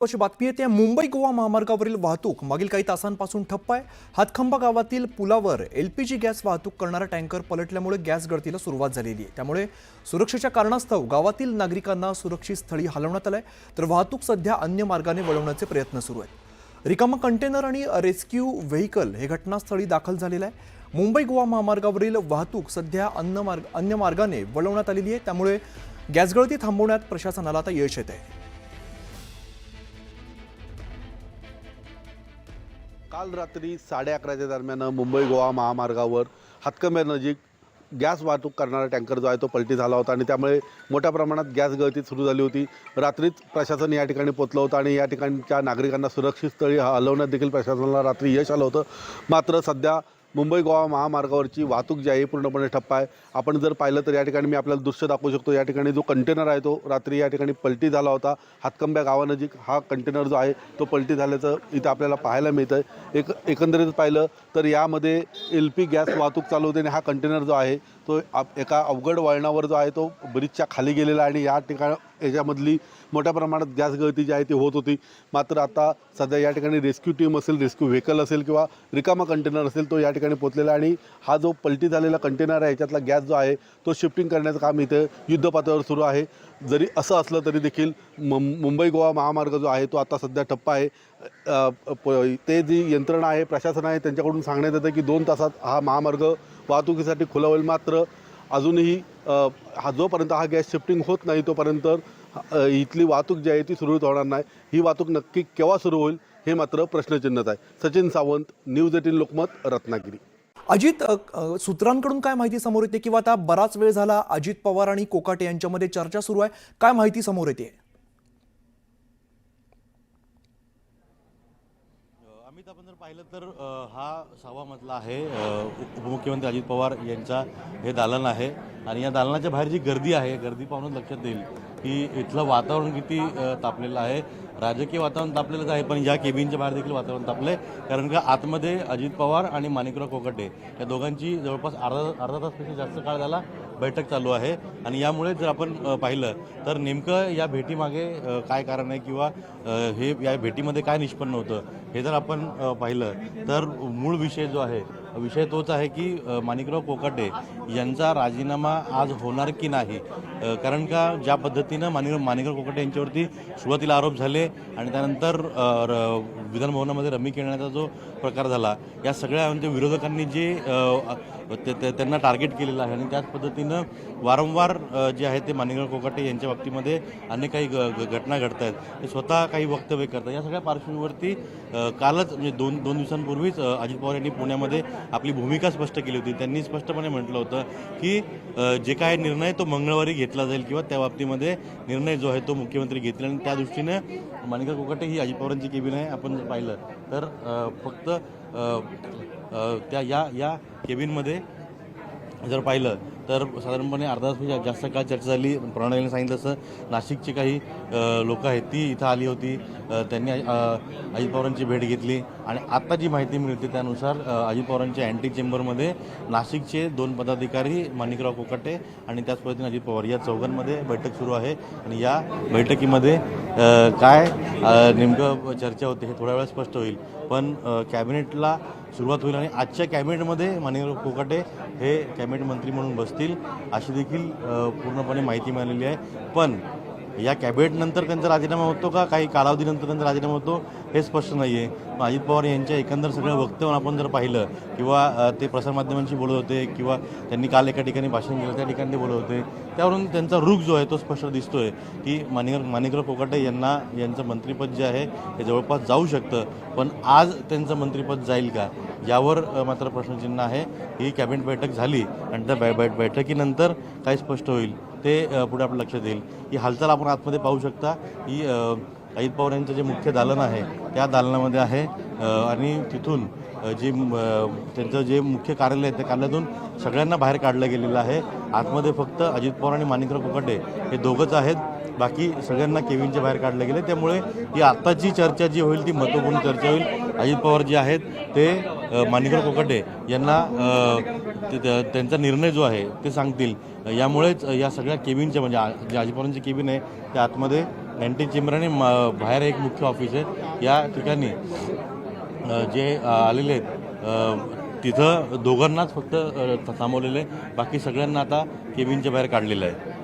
अशी बातमी येते मुंबई गोवा महामार्गावरील वाहतूक मागील काही तासांपासून ठप्प आहे। हातखंबा गावातील पुलावर एलपीजी गॅस वाहतूक करणारा टँकर पलटल्यामुळे गॅस गळतीला सुरुवात झालेली आहे। त्यामुळे सुरक्षेच्या कारणास्तव गावातील नागरिकांना सुरक्षित स्थळी हलवण्यात आलंय, तर वाहतूक सध्या अन्य मार्गाने वळवण्याचे प्रयत्न सुरू आहेत। रिकामा कंटेनर आणि रेस्क्यू व्हेइकल हे घटनास्थळी दाखल झालेलं आहे। मुंबई गोवा महामार्गावरील वाहतूक सध्या अन्य मार्गाने वळवण्यात आलेली आहे, त्यामुळे गॅस गळती थांबवण्यात प्रशासनाला आता यश येत आहे। काल रात्री 11:30 दरम्यान मुंबई गोवा महामार्गावर हातकंब्यानजीक गॅस वाहतूक करणारा टँकर जो आहे तो पलटी झाला होता आणि त्यामुळे मोठ्या प्रमाणात गॅस गळती सुरू झाली होती। रात्रीच प्रशासन या ठिकाणी पोहोचलं होतं आणि या ठिकाणच्या नागरिकांना सुरक्षित स्थळी हलवण्यात देखील प्रशासनाला रात्री यश आलं होतं। मात्र सध्या मुंबई गोवा महामार्गावरची वाहतूक जी आहे पूर्णपणे ठप्प आहे। आपण जर पाहिलं तर या ठिकाणी मी आपल्याला दृश्य दाखवू शकतो। या ठिकाणी जो कंटेनर आहे तो रात्री या ठिकाणी पलटी झाला होता। हातकंब्या गावानजीक हा कंटेनर जो आहे तो पलटी झाल्याचं इथं आपल्याला पाहायला मिळतं आहे। एकंदरीत पाहिलं तर यामध्ये एलपी गॅस वाहतूक चालू होते आणि हा कंटेनर जो आहे तो एका अवघड वळणावर जो आहे तो ब्रिजच्या खाली गेलेला आणि या ठिकाणी याच्यामधली मोठ्या प्रमाणात गॅस गळती जी आहे ती होत होती। मात्र आता सध्या या ठिकाणी रेस्क्यू टीम असेल, रेस्क्यू व्हेकल असेल किंवा रिकामा कंटेनर असेल तो या ठिकाणी पोहोचलेला आणि हा जो पलटी झालेला कंटेनर आहे याच्यातला गॅस जो आहे तो शिफ्टिंग करण्याचं काम इथे युद्धपातळीवर सुरू आहे। जरी असं असलं तरी देखील मुंबई गोवा महामार्ग जो आहे तो आता सध्या ठप्प आहे। ते जी यंत्रणा आहे, प्रशासन आहे, त्यांच्याकडून सांगण्यात येतं की 2 तासात हा महामार्ग वाहतुकीसाठी खुला होईल। मात्र अजूनही जोपर्यंत हा गॅस शिफ्टिंग होत नाही तोपर्यंत इथली वाहतूक जी आहे ती सुरळीत होणार नाही। ही वाहतूक नक्की केव्हा सुरू होईल हे मात्र प्रश्नचिन्हच आहे। सचिन सावंत, न्यूज 18 लोकमत, रत्नागिरी। अजित, सूत्रांकडून काय माहिती समोर येते किंवा आता बराच वेळ झाला अजित पवार आणि कोकाटे यांच्यामध्ये चर्चा सुरू आहे, काय माहिती समोर येते? अमित, आपण जर पाहिलं तर हा 6वा मजला आहे। उपमुख्यमंत्री अजित पवार यांचा हे दालन आहे आणि या दालनाच्या बाहेर जी गर्दी आहे, गर्दी पाहून लक्षात येईल की इथलं वातावरण किती तापलेलं आहे। राजकीय वातावरण तापलेलंच आहे, पण या केबिनच्या बाहेर देखील वातावरण तापलं आहे। कारण का आतमध्ये अजित पवार आणि माणिकराव कोकाटे या दोघांची जवळपास अर्धा तासपेक्षा जास्त काळ झाला बैठक चालू आहे आणि यामुळे जर आपण पाहिलं तर नेमकं या भेटीमागे काय कारण आहे किंवा हे या भेटीमध्ये काय निष्पन्न होतं हे जर आपण पाहिलं तर मूळ विषय जो आहे विषय तोच आहे की माणिकराव कोकाटे यांचा राजीनामा आज होणार की नाही। कारण का ज्या पद्धतीनं माणिकराव कोकाटे यांच्यावरती सुरुवातीला आरोप झाले आणि त्यानंतर विधानभवनामध्ये रमी खेळण्याचा जो प्रकार झाला, या सगळ्या म्हणजे विरोधकांनी जे त्यांना टार्गेट केलेलं आहे आणि त्याच पद्धतीनं वारंवार जे आहे ते माणिकराव कोकाटे यांच्या बाबतीमध्ये अनेक काही घटना घडत आहेत, ते स्वतः काही वक्तव्य करतात। या सगळ्या पार्श्वभूमीवरती कालच म्हणजे दोन दिवसांपूर्वीच अजित पवार यांनी पुण्यामध्ये आपली भूमिका स्पष्ट केली होती। त्यांनी स्पष्टपणे म्हटलं होतं की जे काय निर्णय तो मंगळवारी घेतला जाईल किंवा त्या बाबतीमध्ये निर्णय जो आहे तो मुख्यमंत्री घेतील आणि त्या दृष्टीने माणिकराव कोकाटे ही अजित पवारांची केबिन आहे। आपण जर पाहिलं तर फक्त त्या या केबिनमध्ये जर पाहिलं तर साधारणपणे अर्धा तासपेक्षा जास्त काळ चर्चा झाली। प्रणालीने सांगितलं तसं नाशिकची काही लोक आहेत ती इथं आली होती, त्यांनी अजित पवारांची भेट घेतली आणि आत्ता जी माहिती मिळते त्यानुसार अजित पवारांच्या अँटी चेंबरमध्ये नाशिकचे 2 पदाधिकारी माणिकराव कोकाटे आणि त्याच पद्धतीने अजित पवार या चौघांमध्ये बैठक सुरू आहे आणि या बैठकीमध्ये काय नेमकं चर्चा होते हे थोड्या वेळात स्पष्ट होईल। पण कॅबिनेटला सुरुवात होईल आणि आजच्या कॅबिनेटमध्ये माणिकराव कोकाटे हे कॅबिनेट मंत्री म्हणून बसतील अशी देखील पूर्णपणे माहिती मिळालेली आहे। पण या कॅबिनेटनंतर त्यांचा राजीनामा होतो का काही कालावधीनंतर त्यांचा राजीनामा होतो हे स्पष्ट नाही आहे। अजित पवार यांच्या एकंदर सगळं वक्तव्य आपण जर पाहिलं किंवा ते प्रसारमाध्यमांशी बोलत होते किंवा त्यांनी काल एका ठिकाणी भाषण केलं त्या ठिकाणी ते बोलत होते, त्यावरून त्यांचा रुख जो आहे तो स्पष्ट दिसतोय की माणिकराव कोकाटे यांचं मंत्रिपद जे आहे हे जवळपास जाऊ शकतं, पण आज त्यांचं मंत्रिपद जाईल का यावर मात्र प्रश्नचिन्ह आहे। ही कॅबिनेट बैठक झाली आणि त्या बैठकीनंतर काय स्पष्ट होईल ते पुढे आपल्या लक्षात येईल। ही हालचाल आपण आतमध्ये पाहू शकता ही अजित पवार यांचं जे मुख्य दालन आहे त्या दालनामध्ये आहे आणि तिथून जे त्यांचं जे मुख्य कार्यालय आहे त्या कार्यालयातून सगळ्यांना बाहेर काढलं गेलेलं आहे। आतमध्ये फक्त अजित पवार आणि माणिकराव कोकाटे हे दोघंच आहेत, बाकी सगळ्यांना केबिनच्या बाहेर काढलं गेले। त्यामुळे ही आत्ताची चर्चा जी होईल ती महत्त्वपूर्ण चर्चा होईल। अजित पवार जे आहेत ते माणिकराव कोकाटे यांना त्यांचा निर्णय जो आहे ते सांगतील। यामुळेच या सगळ्या केबिनच्या म्हणजे जे अजित पवारांची केबिन आहे त्या आतमध्ये कॅन्टीन चेंबर आणि बाहेर एक मुख्य ऑफिस आहे. या ठिकाणी जे आलेले आहेत तिथं दोघांनाच फक्त थांबवलेलं आहे. बाकी सगळ्यांना आता केबिनच्या बाहेर काढलेलं आहे.